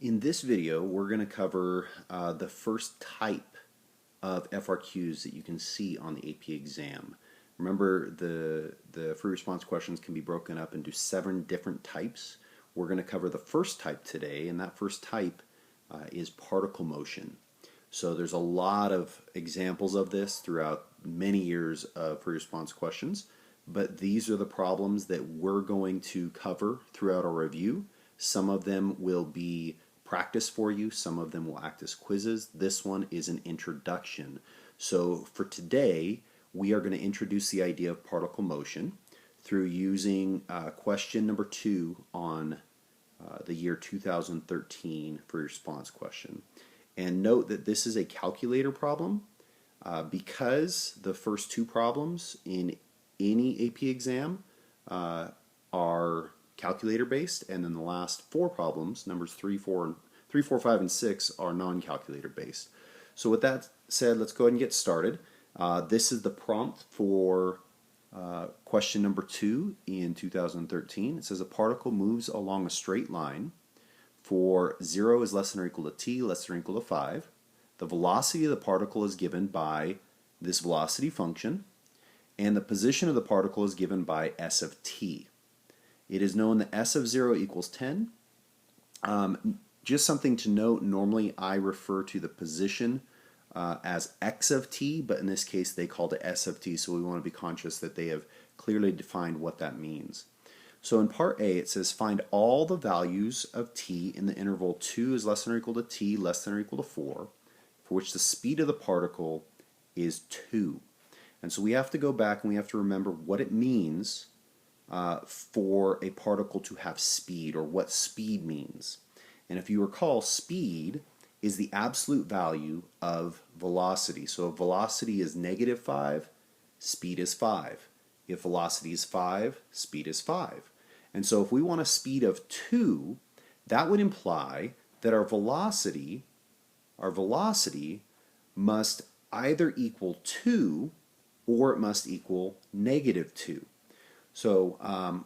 In this video, we're going to cover the first type of FRQs that you can see on the AP exam. Remember, the free response questions can be broken up into 7 different types. We're going to cover the first type today, and that first type is particle motion. So there's a lot of examples of this throughout many years of free response questions, but these are the problems that we're going to cover throughout our review. Some of them will be practice for you, some of them will act as quizzes. This one is an introduction. So for today, we are going to introduce the idea of particle motion through using question number 2 on the year 2013 free response question. And note that this is a calculator problem because the first 2 problems in any AP exam are calculator based, and then the last 4 problems, numbers 3, 4, 5, and 6, are non-calculator based. So with that said, let's go ahead and get started. This is the prompt for question number 2 in 2013. It says a particle moves along a straight line for 0 is less than or equal to t, less than or equal to 5. The velocity of the particle is given by this velocity function, and the position of the particle is given by s of t. It is known that s of 0 equals 10. Just something to note, normally I refer to the position as x of t, but in this case they called it s of t, so we want to be conscious that they have clearly defined what that means. So in part A it says find all the values of t in the interval 2 is less than or equal to t less than or equal to 4, for which the speed of the particle is 2. And so we have to go back and we have to remember what it means for a particle to have speed, or what speed means. And if you recall, speed is the absolute value of velocity. So if velocity is -5, speed is 5. If velocity is 5, speed is 5. And so if we want a speed of 2, that would imply that our velocity must either equal 2 or it must equal -2. So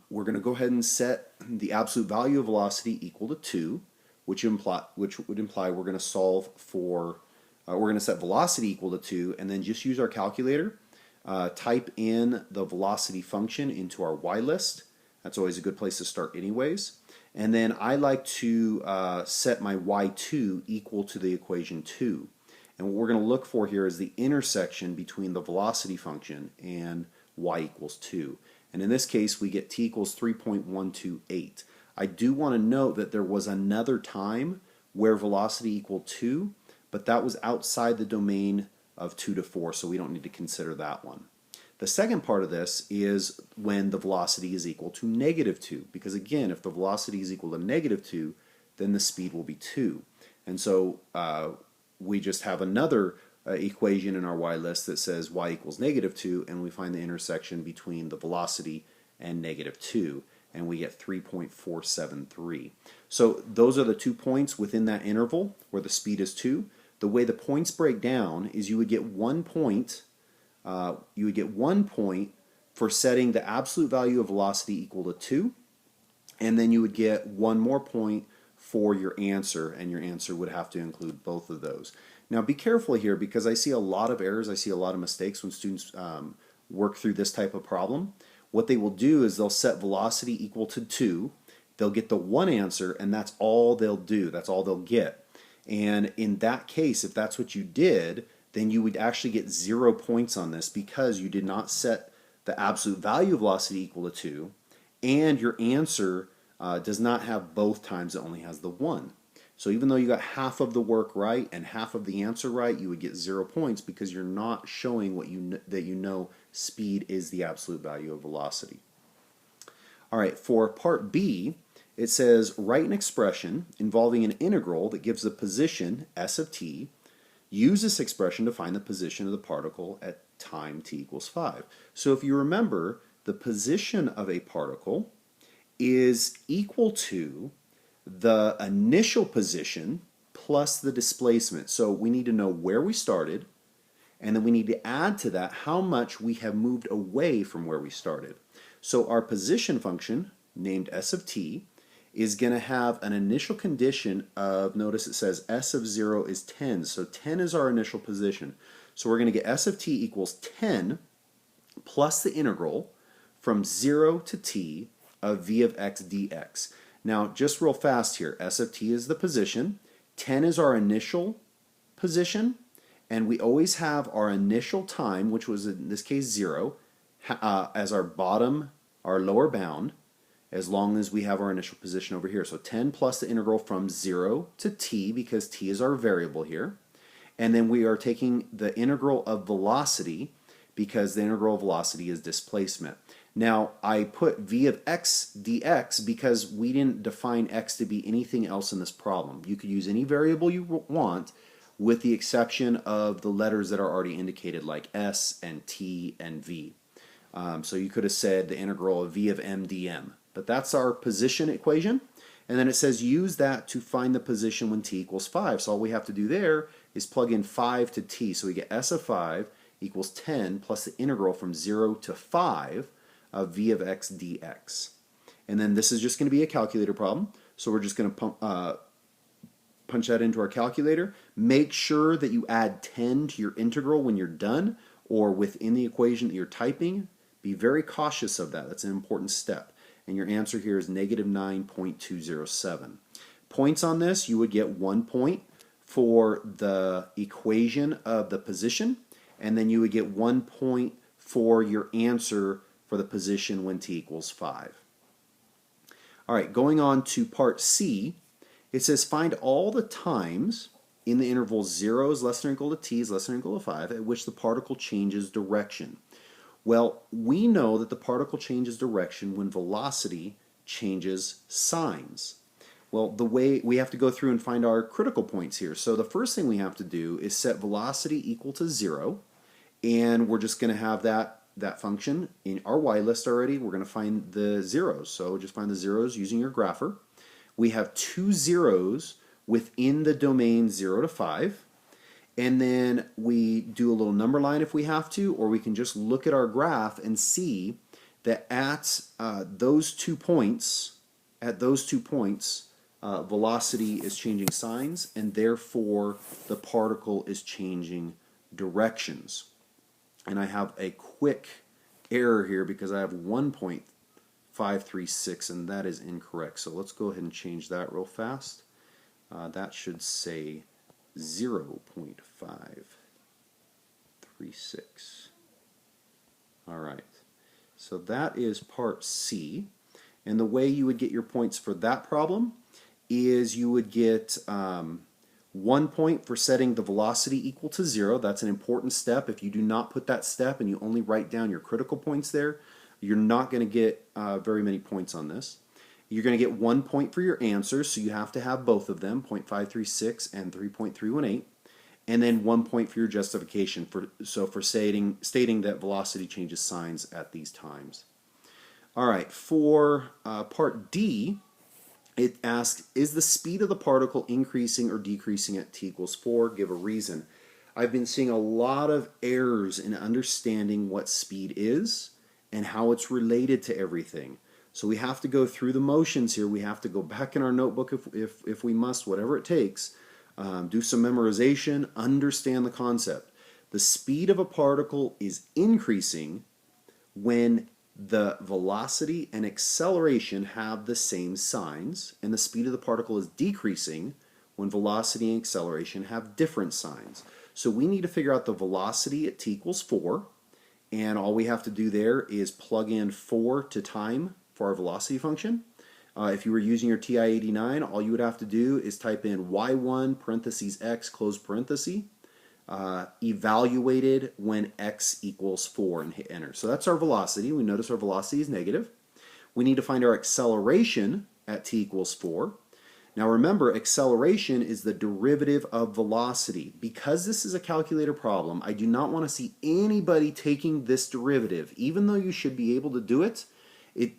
we're going to go ahead and set the absolute value of velocity equal to 2, which would imply we're going to solve for, we're going to set velocity equal to 2, and then just use our calculator, type in the velocity function into our y list. That's always a good place to start anyways. And then I like to set my y2 equal to the equation 2. And what we're going to look for here is the intersection between the velocity function and y equals 2. And in this case, we get t equals 3.128. I do want to note that there was another time where velocity equaled 2, but that was outside the domain of 2 to 4, so we don't need to consider that one. The second part of this is when the velocity is equal to -2, because again, if the velocity is equal to -2, then the speed will be 2. And so we just have another equation in our y list that says y equals -2, and we find the intersection between the velocity and -2, and we get 3.473. So those are the 2 points within that interval where the speed is 2. The way the points break down is you would get 1 point. You would get 1 point for setting the absolute value of velocity equal to 2, and then you would get 1 more point for your answer, and your answer would have to include both of those. Now be careful here, because I see a lot of errors, I see a lot of mistakes when students work through this type of problem. What they will do is they'll set velocity equal to 2, they'll get the 1 answer, and that's all they'll do, that's all they'll get. And in that case, if that's what you did, then you would actually get 0 points on this, because you did not set the absolute value of velocity equal to 2, and your answer does not have both times, it only has the 1. So even though you got half of the work right and half of the answer right, you would get 0 points because you're not showing that you know speed is the absolute value of velocity. All right, for part B, it says write an expression involving an integral that gives the position s of t. Use this expression to find the position of the particle at time t equals 5. So if you remember, the position of a particle is equal to the initial position plus the displacement. So we need to know where we started, and then we need to add to that how much we have moved away from where we started. So our position function, named s of t, is going to have an initial condition of, notice it says s of 0 is 10. So 10 is our initial position. So we're going to get s of t equals 10 plus the integral from 0 to t of v of x dx. Now, just real fast here, s of t is the position, 10 is our initial position, and we always have our initial time, which was in this case 0, as our lower bound, as long as we have our initial position over here. So 10 plus the integral from 0 to t, because t is our variable here. And then we are taking the integral of velocity, because the integral of velocity is displacement. Now, I put v of x dx because we didn't define x to be anything else in this problem. You could use any variable you want, with the exception of the letters that are already indicated, like s and t and v. So you could have said the integral of v of m dm. But that's our position equation. And then it says use that to find the position when t equals 5. So all we have to do there is plug in 5 to t. So we get s of 5 equals 10 plus the integral from 0 to 5 of v of x dx. And then this is just going to be a calculator problem. So we're just going to punch that into our calculator. Make sure that you add 10 to your integral when you're done, or within the equation that you're typing. Be very cautious of that. That's an important step. And your answer here is negative 9.207. Points on this, you would get 1 point for the equation of the position, and then you would get 1 point for your answer for the position when t equals 5. All right, going on to part C, it says find all the times in the interval 0 is less than or equal to t is less than or equal to 5 at which the particle changes direction. Well, we know that the particle changes direction when velocity changes signs. Well, the way we have to go through and find our critical points here. So the first thing we have to do is set velocity equal to 0, and we're just going to have that function in our y list already. We're going to find the zeros. So just find the zeros using your grapher. We have 2 zeros within the domain 0 to 5. And then we do a little number line if we have to, or we can just look at our graph and see that at those 2 points, velocity is changing signs, and therefore the particle is changing directions. And I have a quick error here because I have 1.536, and that is incorrect. So let's go ahead and change that real fast. That should say 0.536. All right, so that is part C. And the way you would get your points for that problem is you would get 1 point for setting the velocity equal to 0. That's an important step. If you do not put that step and you only write down your critical points there, you're not going to get very many points on this. You're going to get 1 point for your answers, so you have to have both of them, 0.536 and 3.318, and then 1 point for your justification, for stating that velocity changes signs at these times. All right, for part D, it asks, is the speed of the particle increasing or decreasing at t equals 4? Give a reason. I've been seeing a lot of errors in understanding what speed is and how it's related to everything. So we have to go through the motions here. We have to go back in our notebook if we must, whatever it takes. Do some memorization, understand the concept. The speed of a particle is increasing when the velocity and acceleration have the same signs, and the speed of the particle is decreasing when velocity and acceleration have different signs. So we need to figure out the velocity at t equals 4, and all we have to do there is plug in 4 to time for our velocity function. If you were using your TI-89, all you would have to do is type in y1 parentheses x close parenthesis evaluated when x equals 4 and hit enter. So that's our velocity. We notice our velocity is negative. We need to find our acceleration at t equals 4. Now remember, acceleration is the derivative of velocity. Because this is a calculator problem, I do not want to see anybody taking this derivative. Even though you should be able to do it,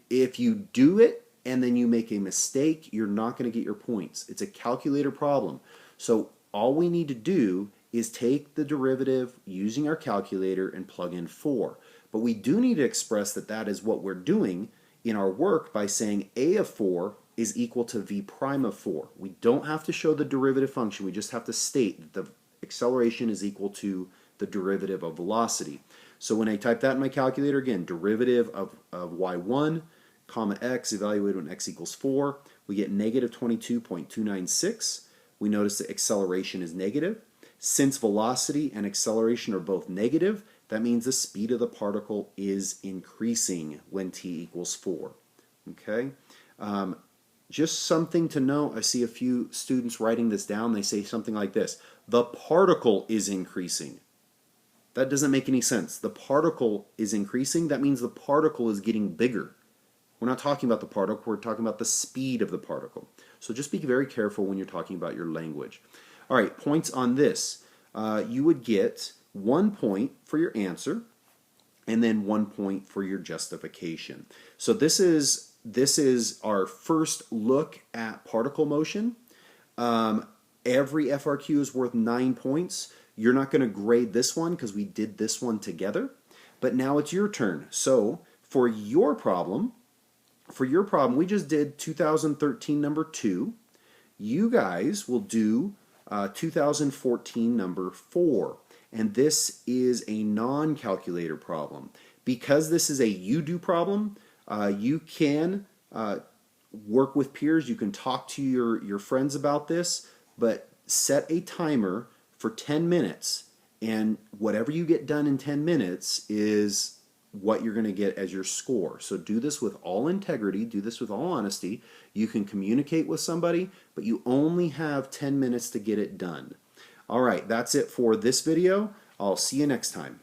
if you do it and then you make a mistake, you're not going to get your points. It's a calculator problem. So all we need to do is take the derivative using our calculator and plug in 4. But we do need to express that that is what we're doing in our work by saying a of 4 is equal to v prime of 4. We don't have to show the derivative function. We just have to state that the acceleration is equal to the derivative of velocity. So when I type that in my calculator, again, derivative of y1, comma x, evaluated when x equals 4, we get negative 22.296. We notice the acceleration is negative. Since velocity and acceleration are both negative, that means the speed of the particle is increasing when t equals 4. Okay? Just something to know. I see a few students writing this down. They say something like this: the particle is increasing. That doesn't make any sense. The particle is increasing. That means the particle is getting bigger. We're not talking about the particle. We're talking about the speed of the particle. So just be very careful when you're talking about your language. All right, points on this. You would get 1 point for your answer and then 1 point for your justification. So this is our first look at particle motion. Every FRQ is worth 9 points. You're not going to grade this one because we did this one together. But now it's your turn. So for your problem, we just did 2013 number 2. You guys will do 2014 number 4. And this is a non-calculator problem. Because this is a you-do problem, you can work with peers. You can talk to your friends about this, but set a timer for 10 minutes, and whatever you get done in 10 minutes is what you're going to get as your score. So do this with all integrity, do this with all honesty. You can communicate with somebody, but you only have 10 minutes to get it done. All right, that's it for this video. I'll see you next time.